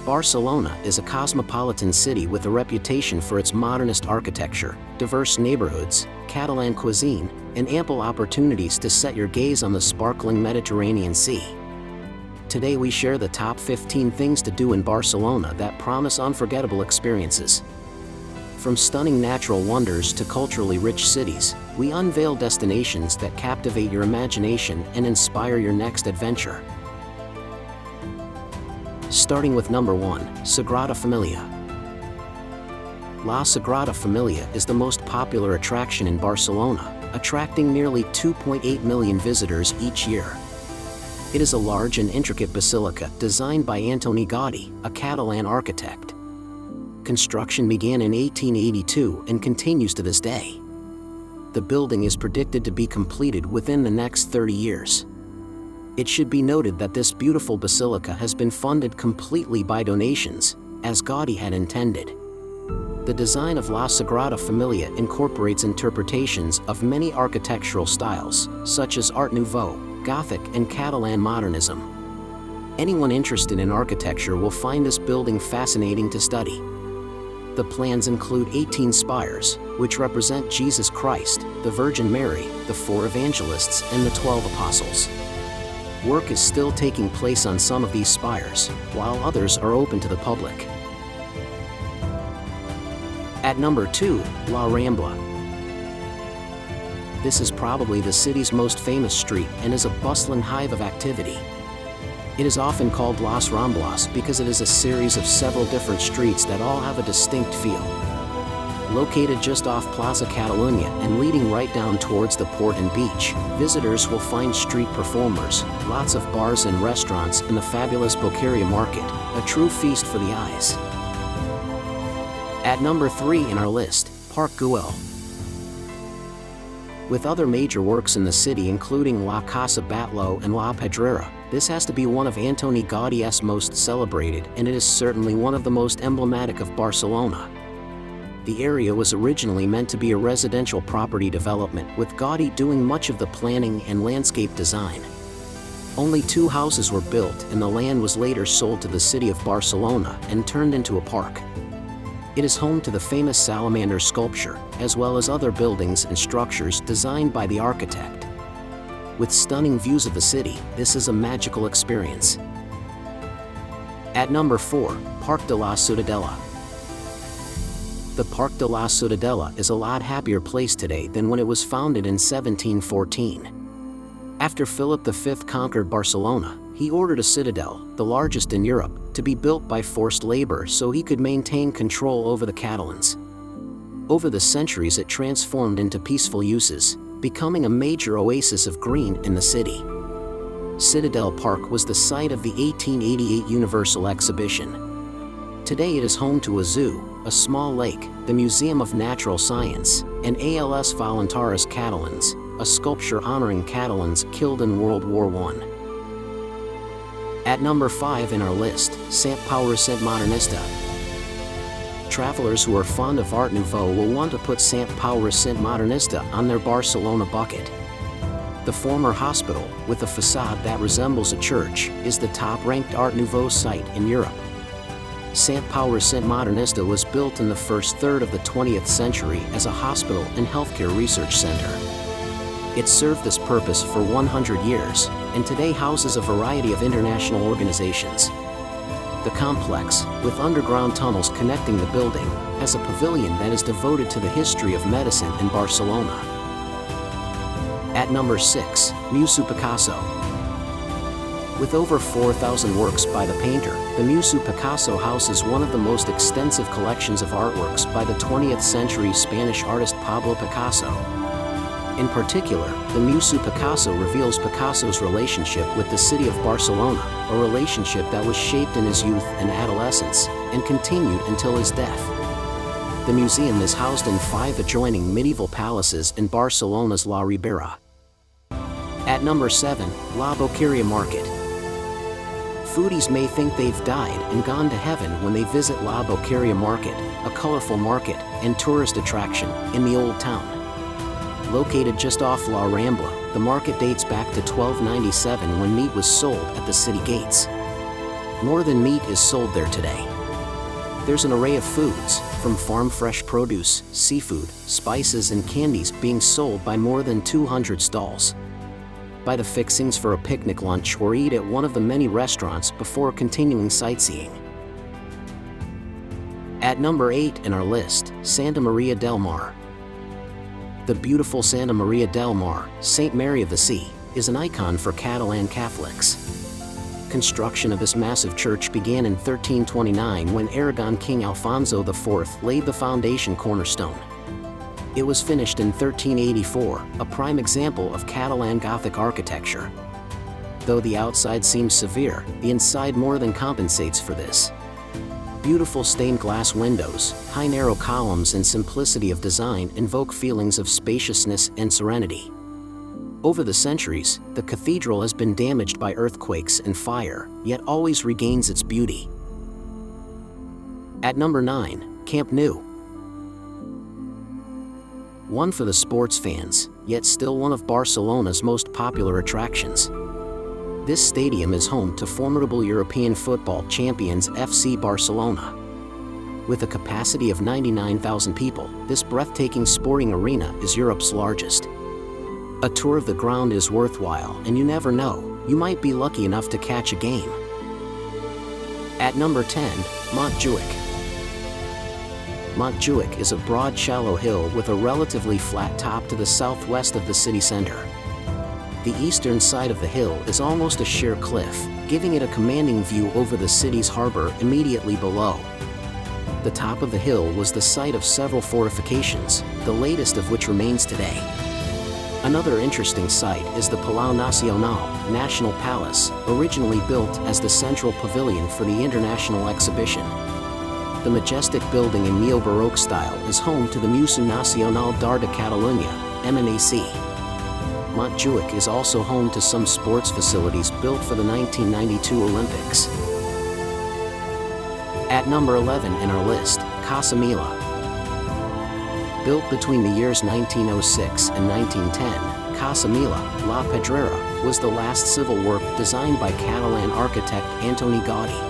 Barcelona is a cosmopolitan city with a reputation for its modernist architecture, diverse neighborhoods, Catalan cuisine, and ample opportunities to set your gaze on the sparkling Mediterranean Sea. Today we share the top 15 things to do in Barcelona that promise unforgettable experiences. From stunning natural wonders to culturally rich cities, we unveil destinations that captivate your imagination and inspire your next adventure. Starting with number 1, Sagrada Familia. La Sagrada Familia is the most popular attraction in Barcelona, attracting nearly 2.8 million visitors each year. It is a large and intricate basilica designed by Antoni Gaudí, a Catalan architect. Construction began in 1882 and continues to this day. The building is predicted to be completed within the next 30 years. It should be noted that this beautiful basilica has been funded completely by donations, as Gaudí had intended. The design of La Sagrada Familia incorporates interpretations of many architectural styles, such as Art Nouveau, Gothic, and Catalan modernism. Anyone interested in architecture will find this building fascinating to study. The plans include 18 spires, which represent Jesus Christ, the Virgin Mary, the 4 evangelists, and the 12 apostles. Work is still taking place on some of these spires, while others are open to the public. At number 2, La Rambla. This is probably the city's most famous street and is a bustling hive of activity. It is often called Las Ramblas because it is a series of several different streets that all have a distinct feel. Located just off Plaza Catalunya and leading right down towards the port and beach, visitors will find street performers, lots of bars and restaurants, and the fabulous Boqueria Market, a true feast for the eyes. At number 3 in our list, Parc Guell. With other major works in the city including La Casa Batllo and La Pedrera, this has to be one of Antoni Gaudí's most celebrated, and it is certainly one of the most emblematic of Barcelona. The area was originally meant to be a residential property development, with Gaudí doing much of the planning and landscape design. Only 2 houses were built, and the land was later sold to the city of Barcelona and turned into a park. It is home to the famous salamander sculpture, as well as other buildings and structures designed by the architect. With stunning views of the city, this is a magical experience. At number 4, Parc de la Ciutadella. The Parc de la Ciutadella is a lot happier place today than when it was founded in 1714. After Philip V conquered Barcelona, he ordered a citadel, the largest in Europe, to be built by forced labor so he could maintain control over the Catalans. Over the centuries it transformed into peaceful uses, becoming a major oasis of green in the city. Citadel Park was the site of the 1888 Universal Exhibition. Today it is home to a zoo, a small lake, the Museum of Natural Science, and ALS Voluntaris Catalans, a sculpture honoring Catalans killed in World War I. At number 5 in our list, Sant Recinte Modernista. Travelers who are fond of Art Nouveau will want to put Sant Recinte Modernista on their Barcelona bucket. The former hospital, with a facade that resembles a church, is the top-ranked Art Nouveau site in Europe. Sant Recinte Modernista was built in the first third of the 20th century as a hospital and healthcare research center. It served this purpose for 100 years, and today houses a variety of international organizations. The complex, with underground tunnels connecting the building, has a pavilion that is devoted to the history of medicine in Barcelona. At number 6, Museu Picasso. With over 4,000 works by the painter, the Museu Picasso houses one of the most extensive collections of artworks by the 20th century Spanish artist Pablo Picasso. In particular, the Museu Picasso reveals Picasso's relationship with the city of Barcelona, a relationship that was shaped in his youth and adolescence, and continued until his death. The museum is housed in 5 adjoining medieval palaces in Barcelona's La Ribera. At number 7, La Boqueria Market. Foodies may think they've died and gone to heaven when they visit La Boqueria Market, a colorful market and tourist attraction in the Old Town. Located just off La Rambla, the market dates back to 1297 when meat was sold at the city gates. More than meat is sold there today. There's an array of foods, from farm-fresh produce, seafood, spices and candies being sold by more than 200 stalls. Buy the fixings for a picnic lunch or eat at one of the many restaurants before continuing sightseeing. At number 8 in our list, Santa Maria del Mar. The beautiful Santa Maria del Mar, St. Mary of the Sea, is an icon for Catalan Catholics. Construction of this massive church began in 1329 when Aragon King Alfonso IV laid the foundation cornerstone. It was finished in 1384, a prime example of Catalan Gothic architecture. Though the outside seems severe, the inside more than compensates for this. Beautiful stained glass windows, high narrow columns and simplicity of design invoke feelings of spaciousness and serenity. Over the centuries, the cathedral has been damaged by earthquakes and fire, yet always regains its beauty. At number 9, Camp Nou. One for the sports fans, yet still one of Barcelona's most popular attractions. This stadium is home to formidable European football champions FC Barcelona. With a capacity of 99,000 people, this breathtaking sporting arena is Europe's largest. A tour of the ground is worthwhile, and you never know, you might be lucky enough to catch a game. At number 10, Montjuic. Montjuic is a broad, shallow hill with a relatively flat top to the southwest of the city center. The eastern side of the hill is almost a sheer cliff, giving it a commanding view over the city's harbor immediately below. The top of the hill was the site of several fortifications, the latest of which remains today. Another interesting site is the Palau Nacional, National Palace, originally built as the central pavilion for the International Exhibition. The majestic building in neo-Baroque style is home to the Museu Nacional d'Art de Catalunya, MNAC. Montjuic is also home to some sports facilities built for the 1992 Olympics. At number 11 in our list, Casa Mila. Built between the years 1906 and 1910, Casa Mila, La Pedrera, was the last civil work designed by Catalan architect Antoni Gaudí.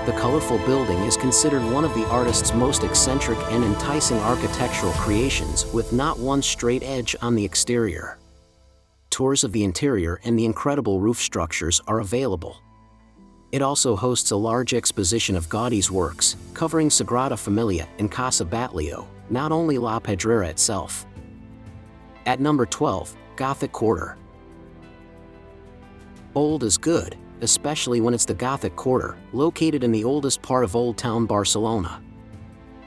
The colorful building is considered one of the artist's most eccentric and enticing architectural creations, with not one straight edge on the exterior. Tours of the interior and the incredible roof structures are available. It also hosts a large exposition of Gaudí's works, covering Sagrada Familia and Casa Batllo, not only La Pedrera itself. At number 12, Gothic Quarter. Old is good, especially when it's the Gothic Quarter, located in the oldest part of Old Town Barcelona.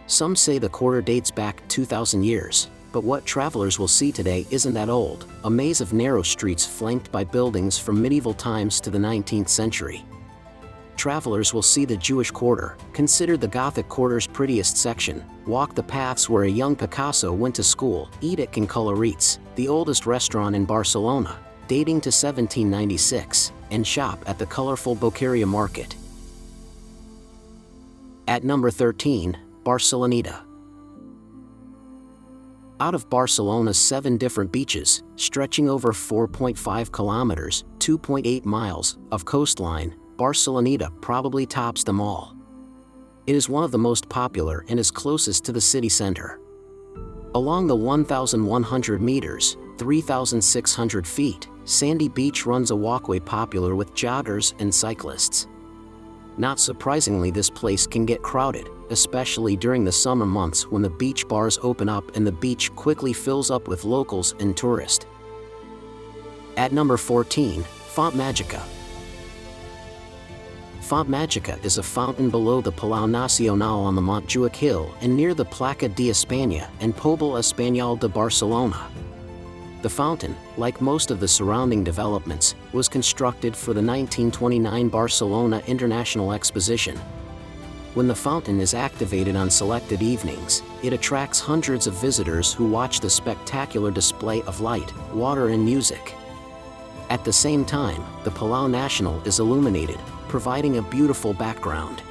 Some say the quarter dates back 2,000 years, but what travelers will see today isn't that old, a maze of narrow streets flanked by buildings from medieval times to the 19th century. Travelers will see the Jewish Quarter, considered the Gothic Quarter's prettiest section, walk the paths where a young Picasso went to school, eat at Can Colorit's, the oldest restaurant in Barcelona, dating to 1796, and shop at the colorful Boqueria Market. At number 13, Barceloneta. Out of Barcelona's 7 different beaches, stretching over 4.5 kilometers, 2.8 miles, of coastline, Barceloneta probably tops them all. It is one of the most popular and is closest to the city center. Along the 1,100 meters, 3,600 feet, sandy beach runs a walkway popular with joggers and cyclists. Not surprisingly, this place can get crowded, especially during the summer months when the beach bars open up and the beach quickly fills up with locals and tourists. At number 14, Font Magica. Font Magica is a fountain below the Palau Nacional on the Montjuic Hill and near the Placa de España and Pobla Espanyol de Barcelona. The fountain, like most of the surrounding developments, was constructed for the 1929 Barcelona International Exposition. When the fountain is activated on selected evenings, it attracts hundreds of visitors who watch the spectacular display of light, water and music. At the same time, the Palau Nacional is illuminated, providing a beautiful background.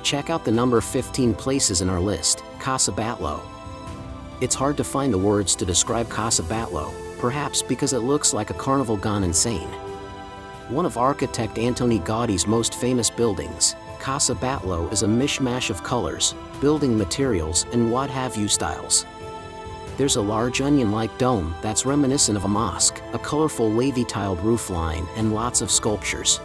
Check out the number 15 places in our list, Casa Batllo. It's hard to find the words to describe Casa Batllo, perhaps because it looks like a carnival gone insane. One of architect Antoni Gaudi's most famous buildings, Casa Batllo is a mishmash of colors, building materials, and what-have-you styles. There's a large onion-like dome that's reminiscent of a mosque, a colorful wavy-tiled roofline, and lots of sculptures.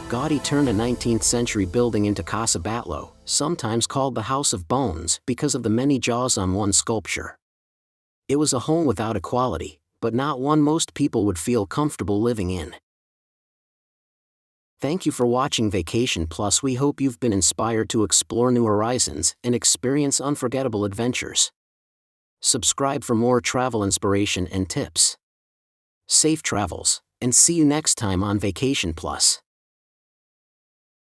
Gaudí turned a 19th-century building into Casa Batllo, sometimes called the House of Bones because of the many jaws on one sculpture. It was a home without equality, but not one most people would feel comfortable living in. Thank you for watching Vacation Plus. We hope you've been inspired to explore new horizons and experience unforgettable adventures. Subscribe for more travel inspiration and tips. Safe travels, and see you next time on Vacation Plus.